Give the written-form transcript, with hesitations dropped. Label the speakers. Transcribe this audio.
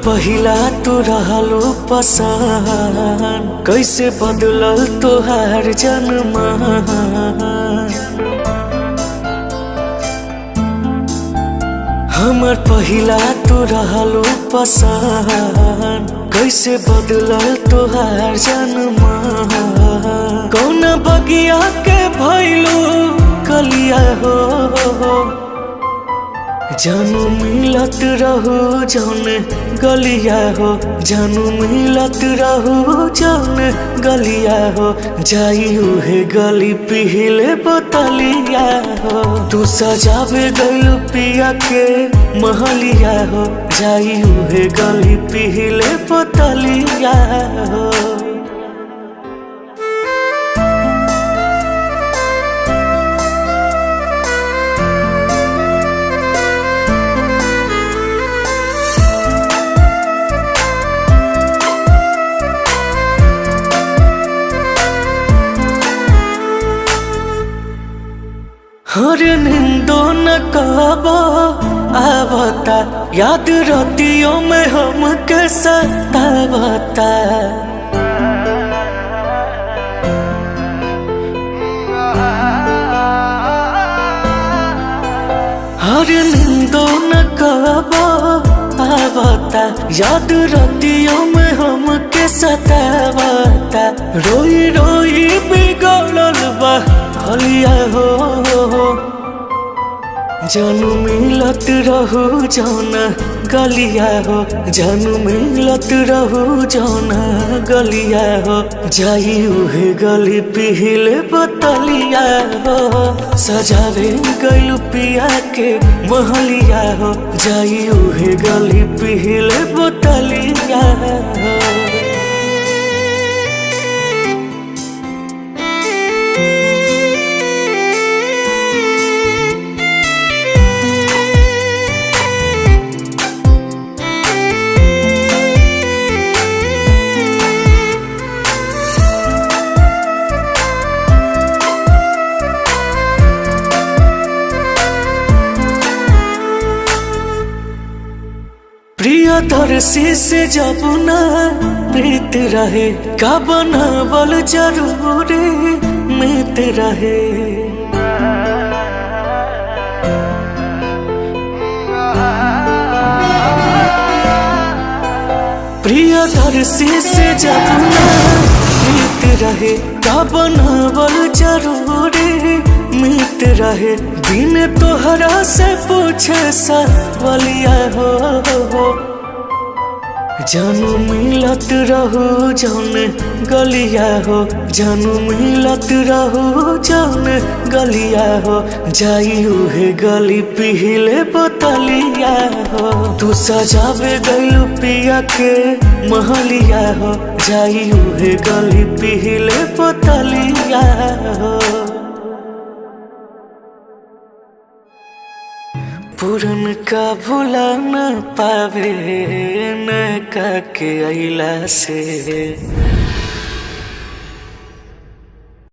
Speaker 1: पहिला तू रहलो पसंद, कैसे बदलल तोहार जन्म। हमर पहिला तू रहलो पसंद, कैसे बदलल तोहार जन्म। कौन बगिया के भइलू कलिया हो, जानू मिलत रहू जौन गलिया हो, जानू मिलत रहू जौन गलिया हो। जाई उहे गली पिहिले बोतलिया हो, तू सजावे गइलू पिया के महलिया हो। जाई उहे गली पिहिले बोतलिया हो। हर निंदो न कहबो आवता, याद रतियों में हमके सतावता। हर निंदो न कहबो आवता, याद रतियों में हमके सतावता। रोई रोई बिगड़ल बा हलिया हो, जानू मिलत रहू जौन गलिया हो। जानू मिलत रहू जौन गलिया हो। जाई उहे गली पिहिले बोतलिया हो, सजावे गइलू पिया के महलिया हो। जाई उहे गली पिहिले बोतलिया हो। प्रियदर्शी से जब न प्रीत रहे, का बनावल जरूरी मित रहे। प्रियदर्शी से जब न प्रीत रहे, का बनावल जरूरी मित रहे। बिन तोहरा से पूछे सवलिया हो, जानू मिलत रहू जौन गलिया हो। जानू मिलत रहू जौन गलिया हो। जाई उहे गली पिहिले बोतलिया हो, तू सजावे गइलू पिया के महलिया हो। जाई उहे गली पिहिले बोतलिया हो। पुरन का भुला न पावे न का के अइला से।